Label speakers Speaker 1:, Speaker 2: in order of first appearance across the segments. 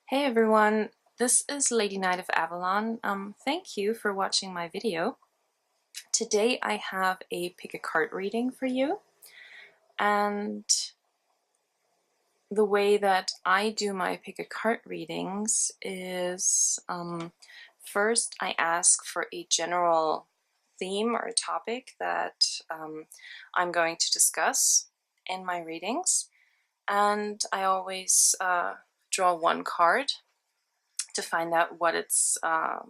Speaker 1: Hey everyone, this is Lady Knight of Avalon. Thank you for watching my video. Today I have a pick a card reading for you, and the way that I do my pick a card readings is first I ask for a general theme or a topic that I'm going to discuss in my readings, and I always draw one card to find out what it's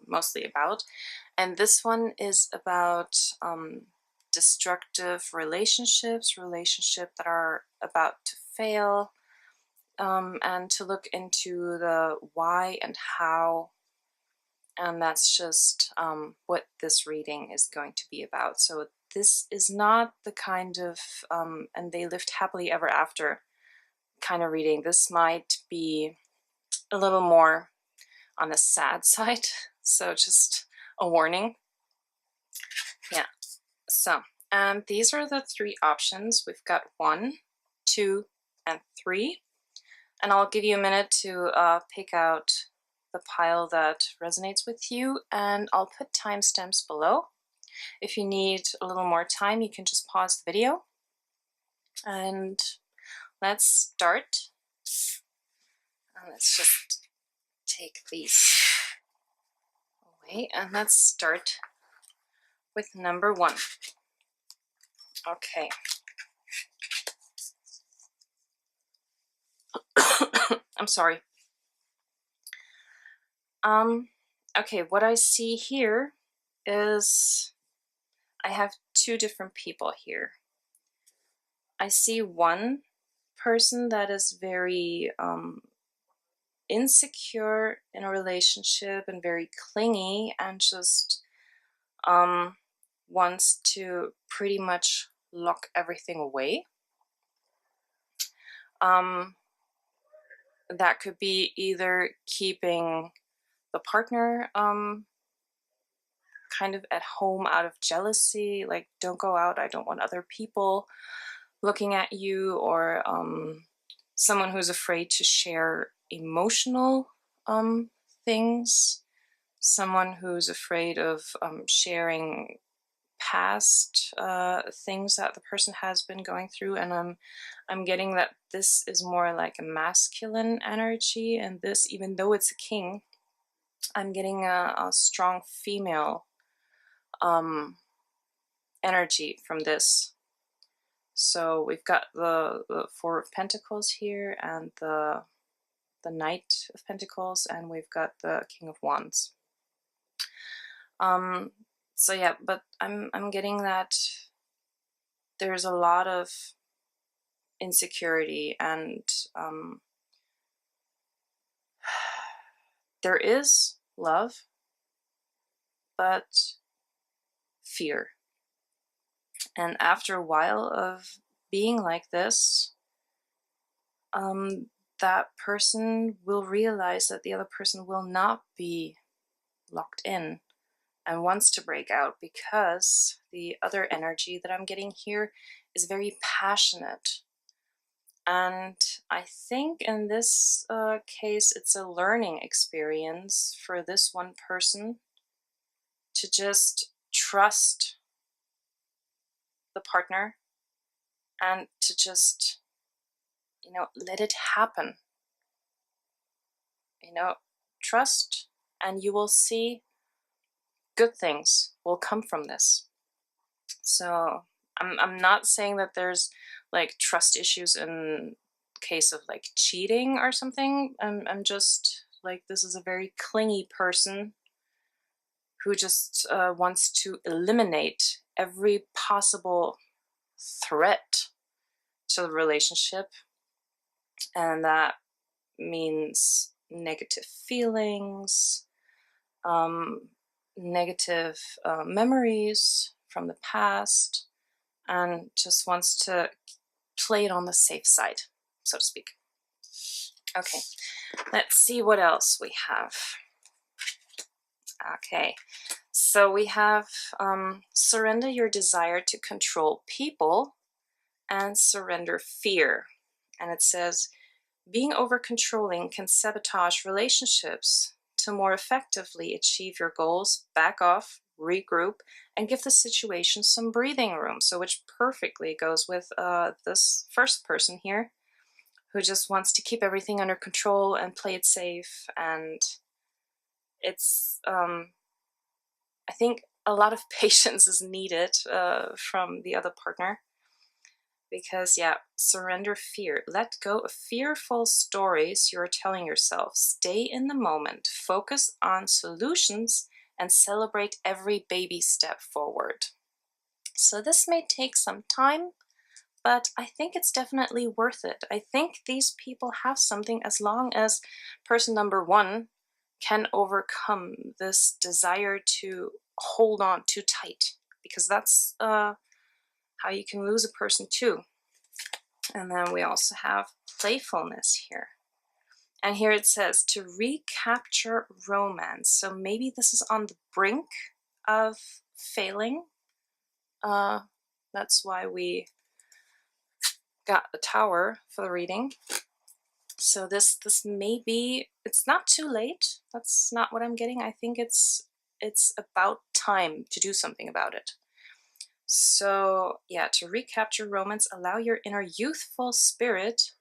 Speaker 1: mostly about. And this one is about destructive relationships, relationships that are about to fail, and to look into the why and how. And that's just what this reading is going to be about. So this is not the kind of and they lived happily ever after kind of reading. This might be a little more on the sad side, so just a warning. Yeah, so these are the three options. We've got 1, 2, and 3, and I'll give you a minute to pick out the pile that resonates with you, and I'll put timestamps below. If you need a little more time, you can just pause the video, and let's start. Let's just take these away, and let's start with number 1. Okay. I'm sorry. Okay, what I see here is I have 2 different people here. I see one person that is very insecure in a relationship and very clingy and just wants to pretty much lock everything away. That could be either keeping the partner kind of at home out of jealousy, like don't go out, I don't want other people looking at you, or someone who's afraid to share emotional things, someone who's afraid of sharing past things that the person has been going through. And I'm getting that this is more like a masculine energy, and this, even though it's a king, I'm getting a strong female energy from this. So we've got the 4 of Pentacles here, and the Knight of Pentacles, and we've got the King of Wands. So yeah, but I'm getting that there's a lot of insecurity, and there is love, but fear. And after a while of being like this, that person will realize that the other person will not be locked in and wants to break out, because the other energy that I'm getting here is very passionate. And I think in this case, it's a learning experience for this one person to just trust the partner and to just, let it happen. Trust, and you will see good things will come from this. So I'm not saying that there's like trust issues in case of like cheating or something. I'm just like, this is a very clingy person who just wants to eliminate every possible threat to the relationship, and that means negative feelings, negative memories from the past, and just wants to play it on the safe side, so to speak. Okay, let's see what else we have. Okay, so we have surrender your desire to control people and surrender fear. And it says, Being over-controlling can sabotage relationships. To more effectively achieve your goals, back off, regroup, and give the situation some breathing room. So, which perfectly goes with this first person here, who just wants to keep everything under control and play it safe. And it's, I think a lot of patience is needed from the other partner. Because, yeah, surrender fear. Let go of fearful stories you're telling yourself. Stay in the moment. Focus on solutions and celebrate every baby step forward. So, this may take some time, but I think it's definitely worth it. I think these people have something as long as person number one can overcome this desire to hold on too tight, because that's how you can lose a person too. And then we also have playfulness here. And here it says to recapture romance. So maybe this is on the brink of failing. That's why we got the Tower for the reading. So this may be, it's not too late. That's not what I'm getting. I think it's about time to do something about it. So yeah, to recapture romance, allow your inner youthful spirit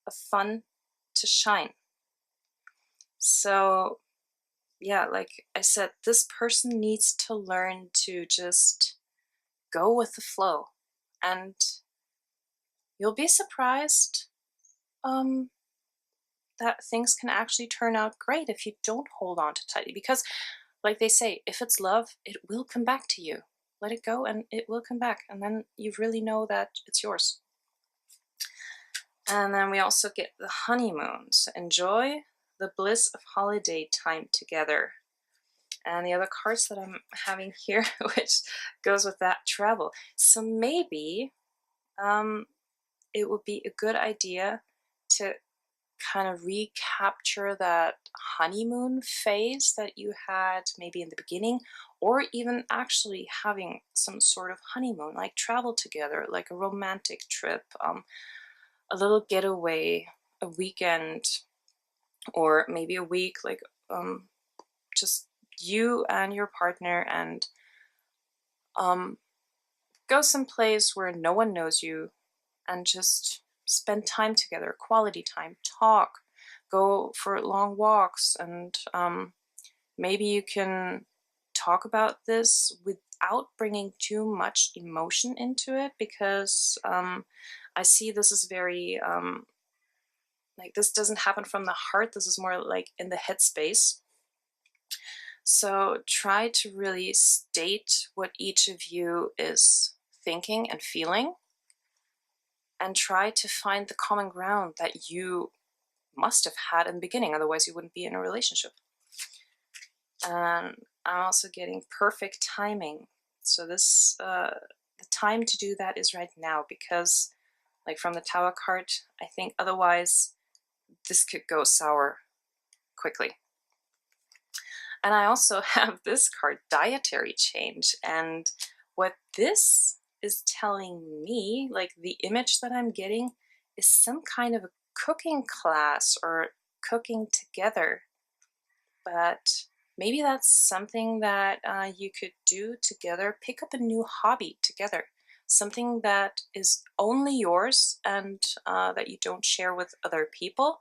Speaker 1: of fun to shine. So yeah, like I said, this person needs to learn to just go with the flow, and you'll be surprised that things can actually turn out great if you don't hold on too tightly. Because, like they say, if it's love, it will come back to you. Let it go, and it will come back, and then you really know that it's yours. And then we also get the honeymoon. So enjoy the bliss of holiday time together. And the other cards that I'm having here, which goes with that, travel. So maybe it would be a good idea to kind of recapture that honeymoon phase that you had maybe in the beginning, or even actually having some sort of honeymoon, like travel together, like a romantic trip, a little getaway, a weekend, or maybe a week, like just you and your partner, and go someplace where no one knows you and just spend time together, quality time, talk, go for long walks, and maybe you can talk about this without bringing too much emotion into it, because I see this is very like, this doesn't happen from the heart. This is more like in the headspace. So try to really state what each of you is thinking and feeling, and try to find the common ground that you must have had in the beginning, otherwise you wouldn't be in a relationship. And I'm also getting perfect timing. So this, the time to do that is right now, because like from the Tower card, I think otherwise this could go sour quickly. And I also have this card, dietary change. And what this is telling me, like the image that I'm getting, is some kind of a cooking class or cooking together. But maybe that's something that you could do together. Pick up a new hobby together. Something that is only yours, and that you don't share with other people,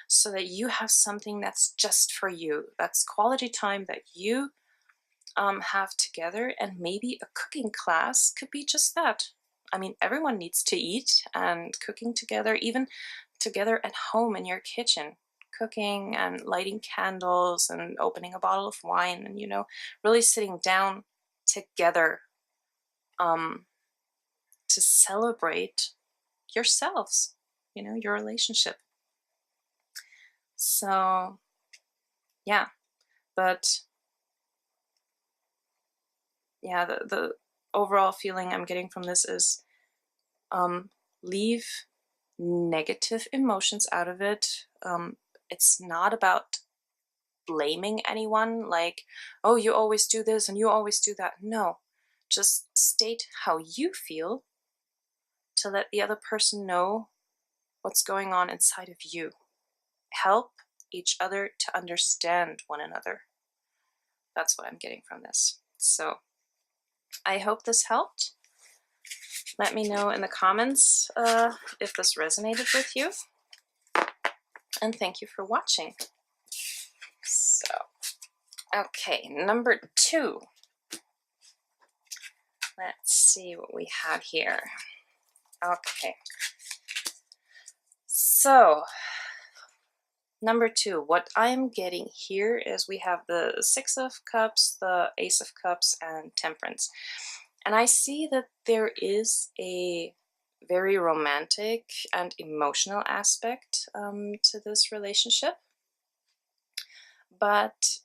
Speaker 1: so that you have something that's just for you. That's quality time that you have together, and maybe a cooking class could be just that. I mean, everyone needs to eat, and cooking together, even together at home in your kitchen, cooking and lighting candles and opening a bottle of wine, and, you know, really sitting down together to celebrate yourselves, you know, your relationship. So yeah, but yeah, the overall feeling I'm getting from this is leave negative emotions out of it. It's not about blaming anyone, like, oh, you always do this and you always do that. No, just state how you feel to let the other person know what's going on inside of you. help each other to understand one another. That's what I'm getting from this. So I hope this helped. Let me know in the comments if this resonated with you. And thank you for watching. So, okay, number 2. Let's see what we have here. Okay. So, number 2, what I'm getting here is we have the 6 of Cups, the Ace of Cups, and Temperance. And I see that there is a very romantic and emotional aspect to this relationship. But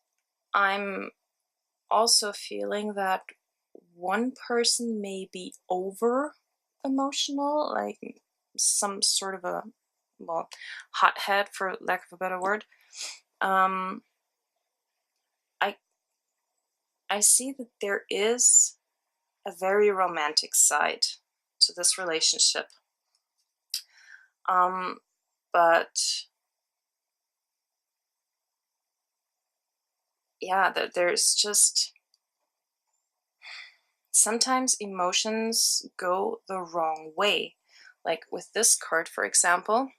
Speaker 1: I'm also feeling that one person may be over emotional, like some sort of a, well, hothead, for lack of a better word. I see that there is a very romantic side to this relationship. But yeah, there's just sometimes emotions go the wrong way. Like with this card, for example,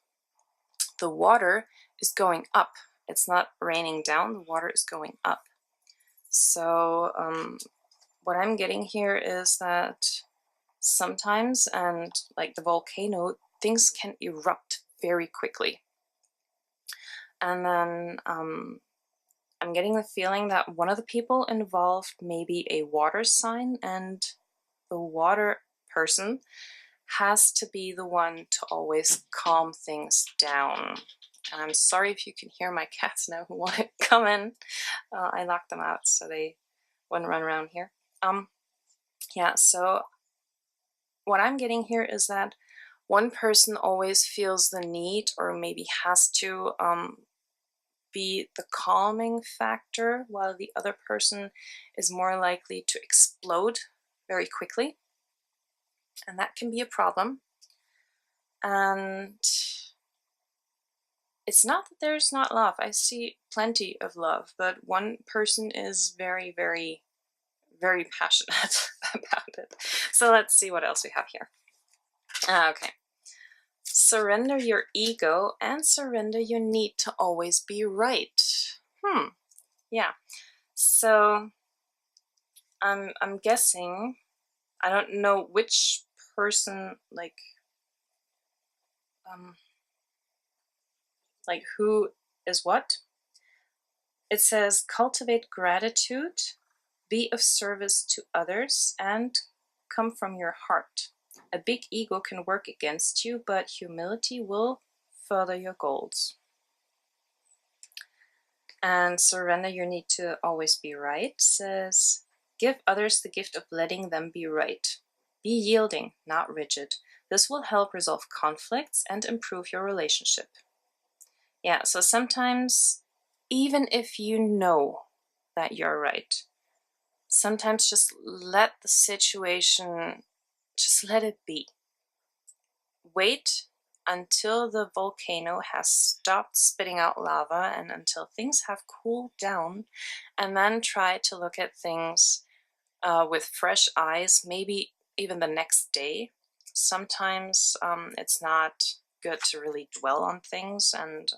Speaker 1: the water is going up. It's not raining down, the water is going up. So what I'm getting here is that sometimes, and like the volcano, things can erupt very quickly. And then I'm getting the feeling that one of the people involved may be a water sign, and the water person has to be the one to always calm things down. And I'm sorry if you can hear my cats now who want to come in. I locked them out so they wouldn't run around here. Yeah, so what I'm getting here is that one person always feels the need, or maybe has to, be the calming factor, while the other person is more likely to explode very quickly. And that can be a problem. And it's not that there's not love. I see plenty of love, but one person is very, very, very passionate about it. So let's see what else we have here. Okay. Surrender your ego and surrender your need to always be right. Yeah. So I'm guessing, I don't know which person, like who is what. It says cultivate gratitude, be of service to others, and come from your heart. A big ego can work against you, but humility will further your goals. And surrender your need to always be right says, give others the gift of letting them be right. Be yielding, not rigid. This will help resolve conflicts and improve your relationship. Yeah, so sometimes, even if you know that you're right, sometimes just let the situation, just let it be. Wait until the volcano has stopped spitting out lava and until things have cooled down, and then try to look at things with fresh eyes, maybe even the next day. Sometimes it's not good to really dwell on things, and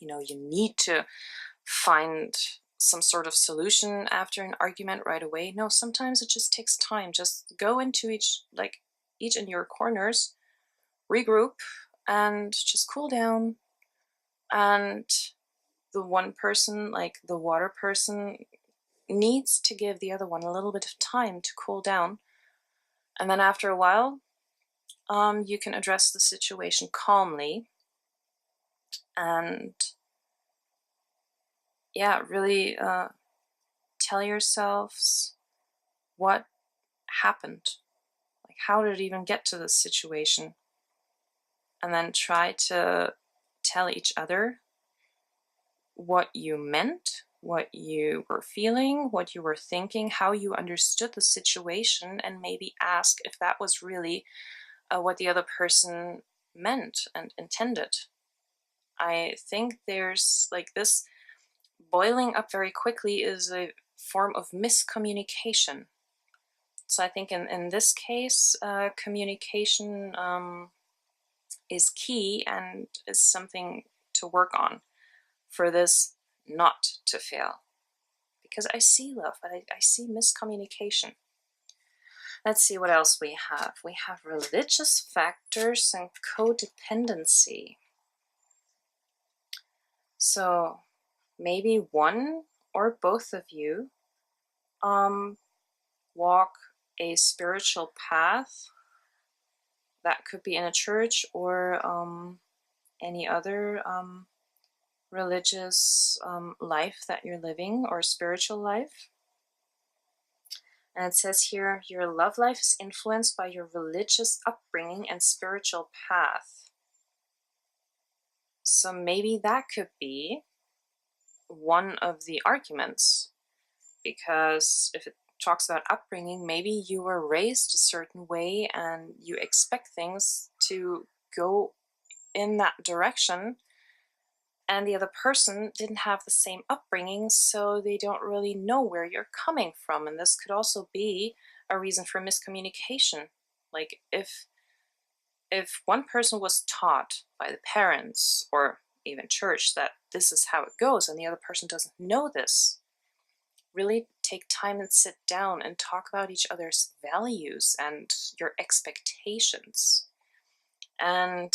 Speaker 1: you need to find some sort of solution after an argument right away. No, sometimes it just takes time. Just go into each in your corners, regroup, and just cool down. And the one person, like the water person, needs to give the other one a little bit of time to cool down. And then after a while, you can address the situation calmly and really tell yourselves what happened. Like, how did it even get to this situation? And then try to tell each other what you meant, what you were feeling, what you were thinking, how you understood the situation, and maybe ask if that was really what the other person meant and intended. I think there's like this boiling up very quickly is a form of miscommunication. So I think in this case, communication is key and is something to work on for this not to fail. Because I see love, but I see miscommunication. Let's see what else we have. We have religious factors and codependency. So maybe one or both of you walk a spiritual path. That could be in a church or any other religious life that you're living, or spiritual life. And it says here, your love life is influenced by your religious upbringing and spiritual path. So maybe that could be one of the arguments, because if it talks about upbringing, maybe you were raised a certain way and you expect things to go in that direction, and the other person didn't have the same upbringing, so they don't really know where you're coming from. And this could also be a reason for miscommunication. Like if one person was taught by the parents or even church that this is how it goes, and the other person doesn't know this, really take time and sit down and talk about each other's values and your expectations. And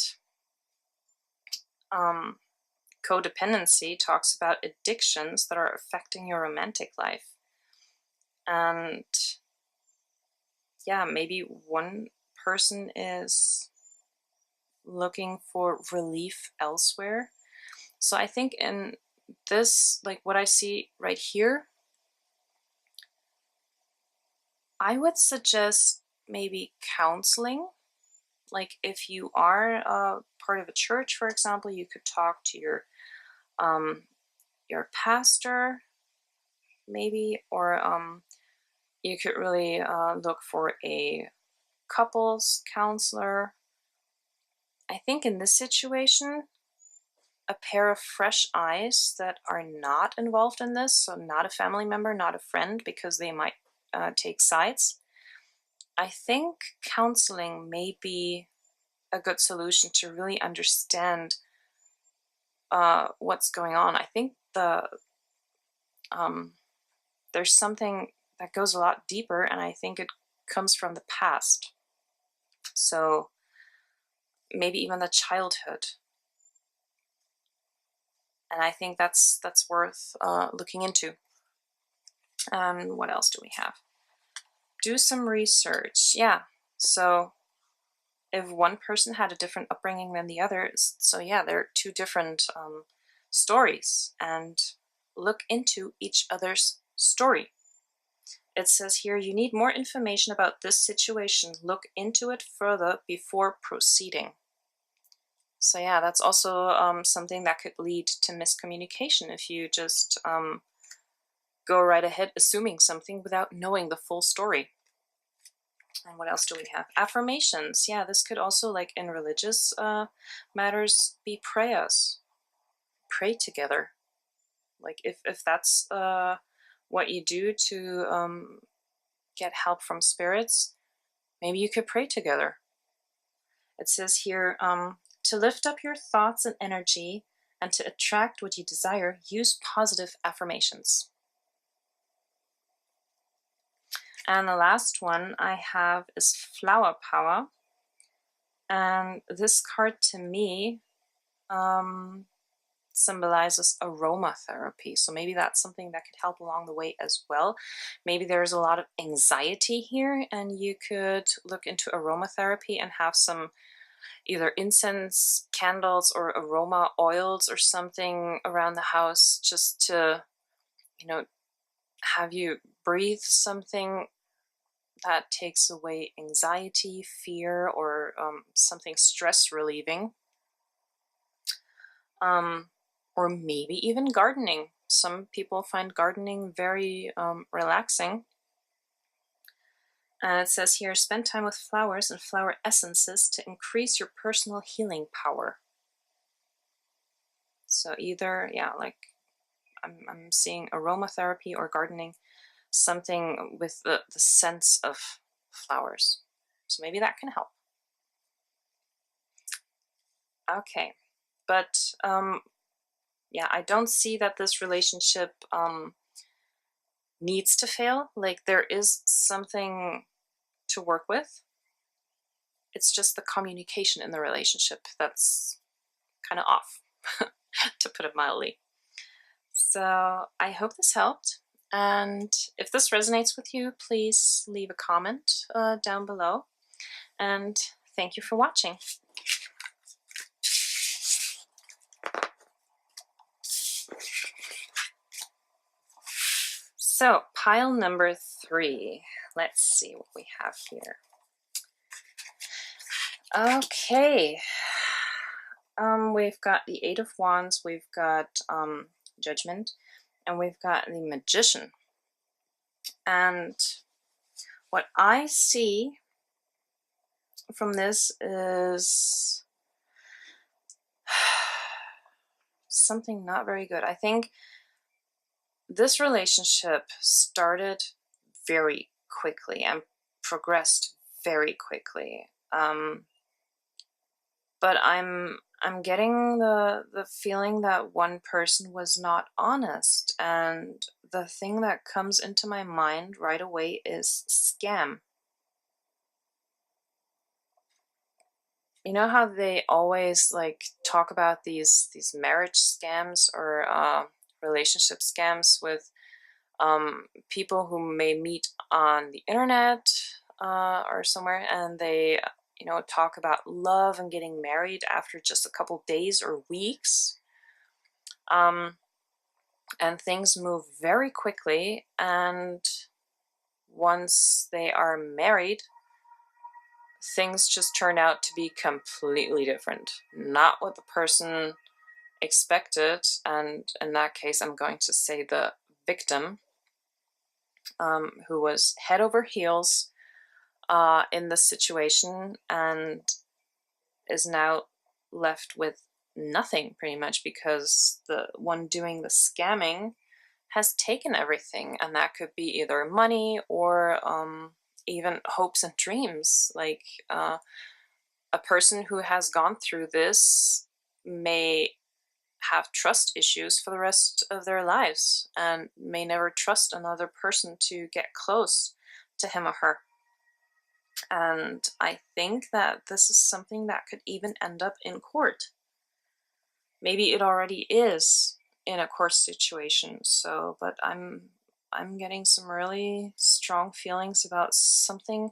Speaker 1: codependency talks about addictions that are affecting your romantic life. And yeah, maybe one person is looking for relief elsewhere. So I think in this, like what I see right here, I would suggest maybe counseling. Like if you are part of a church, for example, you could talk to your pastor, maybe, or you could really look for a couples counselor. I think in this situation, a pair of fresh eyes that are not involved in this, so not a family member, not a friend, because they might take sides. I think counseling may be a good solution to really understand what's going on. I think there's something that goes a lot deeper, and I think it comes from the past. So maybe even the childhood. And I think that's worth looking into. What else do we have? Do some research. Yeah. So if one person had a different upbringing than the other, so yeah, they're two different stories, and look into each other's story. It says here, you need more information about this situation. Look into it further before proceeding. So yeah, that's also something that could lead to miscommunication if you just go right ahead assuming something without knowing the full story. And what else do we have? Affirmations. Yeah, this could also, like in religious matters, be prayers. Pray together. Like if that's what you do to get help from spirits, maybe you could pray together. It says here, to lift up your thoughts and energy and to attract what you desire, use positive affirmations. And the last one I have is Flower Power. And this card to me symbolizes aromatherapy. So maybe that's something that could help along the way as well. Maybe there's a lot of anxiety here, and you could look into aromatherapy and have some either incense, candles, or aroma oils or something around the house, just to, have you breathe something that takes away anxiety, fear, or something stress relieving. Or maybe even gardening. Some people find gardening very relaxing. And it says here, spend time with flowers and flower essences to increase your personal healing power. So either, yeah, like I'm seeing aromatherapy or gardening, something with the sense of flowers. So maybe that can help. Okay, but yeah, I don't see that this relationship needs to fail. Like there is something to work with. It's just the communication in the relationship that's kind of off, to put it mildly. So I hope this helped. And if this resonates with you, please leave a comment down below. And thank you for watching. So pile number 3. Let's see what we have here. Okay. We've got the 8 of Wands, we've got Judgment, and we've got the Magician. And what I see from this is something not very good. I think this relationship started very quickly and progressed very quickly. But I'm getting the feeling that one person was not honest, and the thing that comes into my mind right away is scam. You know how they always like talk about these marriage scams or relationship scams with people who may meet on the internet or somewhere, and they talk about love and getting married after just a couple days or weeks, and things move very quickly, and once they are married, things just turn out to be completely different. Not what the person expected, and in that case I'm going to say the victim, who was head over heels in the situation and is now left with nothing pretty much because the one doing the scamming has taken everything, and that could be either money or even hopes and dreams. Like a person who has gone through this may have trust issues for the rest of their lives and may never trust another person to get close to him or her. And I think that this is something that could even end up in court. Maybe it already is in a court situation. So, but I'm getting some really strong feelings about something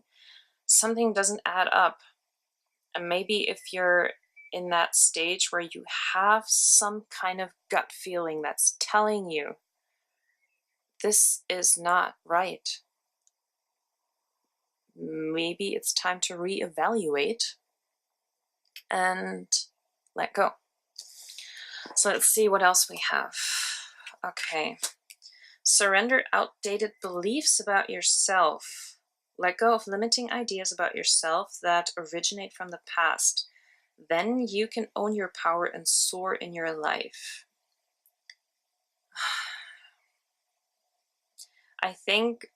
Speaker 1: doesn't add up. And maybe if you're in that stage where you have some kind of gut feeling that's telling you this is not right, maybe it's time to reevaluate and let go. So let's see what else we have. Okay. Surrender outdated beliefs about yourself. Let go of limiting ideas about yourself that originate from the past. Then you can own your power and soar in your life. I think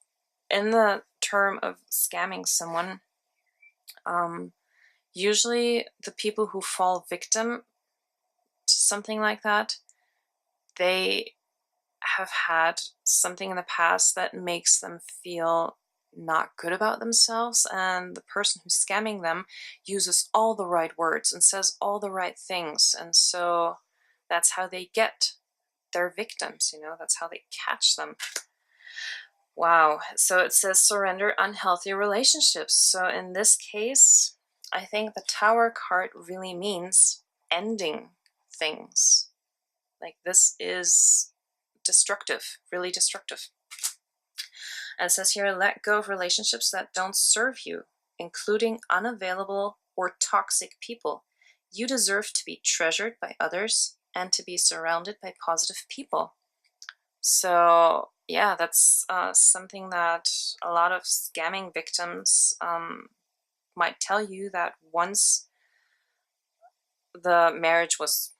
Speaker 1: in the term of scamming someone, usually the people who fall victim to something like that, they have had something in the past that makes them feel not good about themselves, and the person who's scamming them uses all the right words and says all the right things, and so that's how they get their victims, that's how they catch them. Wow. So it says surrender unhealthy relationships. So in this case, I think the Tower card really means ending things. Like this is destructive, really destructive. And it says here, let go of relationships that don't serve you, including unavailable or toxic people. You deserve to be treasured by others and to be surrounded by positive people. So yeah, that's something that a lot of scamming victims might tell you, that once the marriage was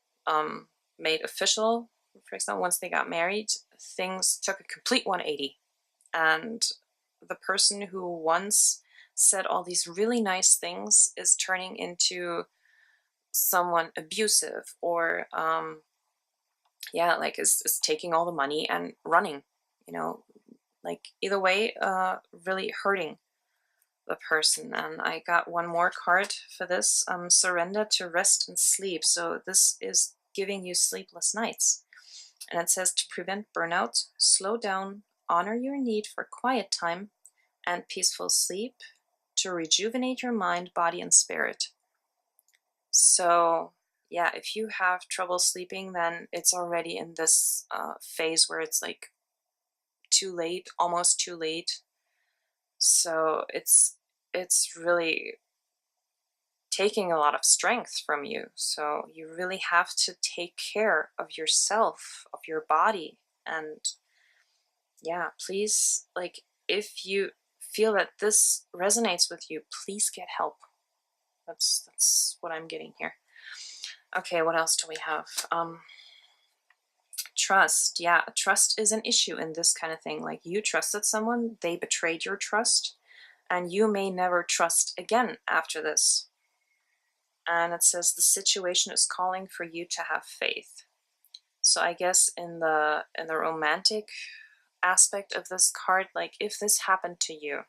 Speaker 1: made official, for example, once they got married, things took a complete 180. And the person who once said all these really nice things is turning into someone abusive, or yeah, like is taking all the money and running, you know, like either way, really hurting the person. And I got one more card for this, surrender to rest and sleep. So this is giving you sleepless nights. And it says to prevent burnout, slow down, honor your need for quiet time and peaceful sleep to rejuvenate your mind, body, and spirit. So yeah, if you have trouble sleeping, then it's already in this phase where it's like too late, almost too late. So it's really taking a lot of strength from you. So you really have to take care of yourself, of your body. And yeah, please, like, if you feel that this resonates with you, please get help. That's what I'm getting here. Okay, what else do we have? Trust. Yeah, trust is an issue in this kind of thing. Like, you trusted someone, they betrayed your trust, and you may never trust again after this. And it says the situation is calling for you to have faith. So I guess in the romantic aspect of this card, like, if this happened to you,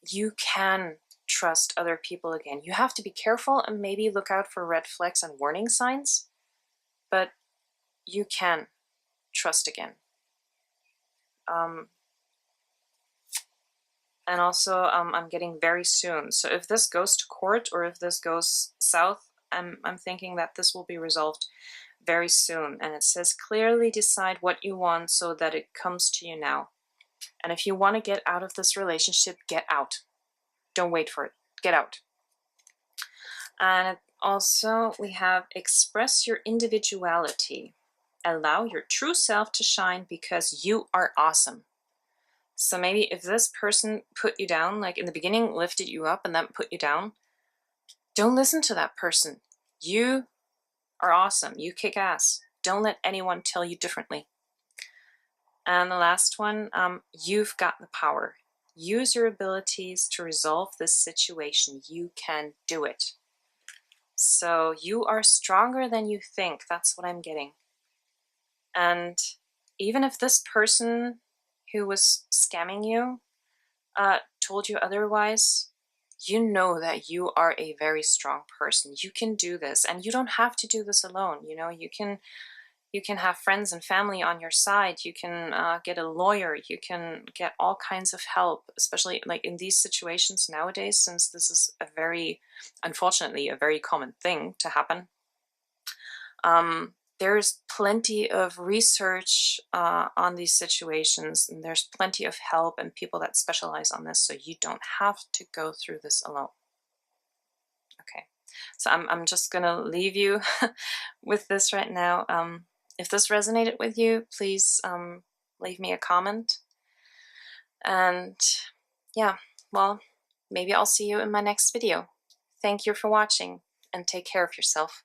Speaker 1: you can trust other people again. You have to be careful and maybe look out for red flags and warning signs, but you can trust again. And also, I'm getting very soon. So if this goes to court or if this goes south, I'm thinking that this will be resolved very soon. And it says clearly decide what you want so that it comes to you now. And if you want to get out of this relationship, get out. Don't wait for it. Get out. And also we have express your individuality. Allow your true self to shine because you are awesome. So maybe if this person put you down, like in the beginning lifted you up and then put you down, don't listen to that person. You are awesome. You kick ass. Don't let anyone tell you differently. And the last one, you've got the power. Use your abilities to resolve this situation. You can do it. So you are stronger than you think. That's what I'm getting. And even if this person who was scamming you told you otherwise, you know that you are a very strong person. You can do this, and you don't have to do this alone. You know, you can have friends and family on your side. You can get a lawyer. You can get all kinds of help, especially like in these situations nowadays, since this is unfortunately, a very common thing to happen. There's plenty of research on these situations, and there's plenty of help and people that specialize on this, so you don't have to go through this alone. Okay, so I'm just gonna leave you with this right now. If this resonated with you, please leave me a comment. And yeah, well, maybe I'll see you in my next video. Thank you for watching, and take care of yourself.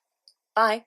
Speaker 1: Bye!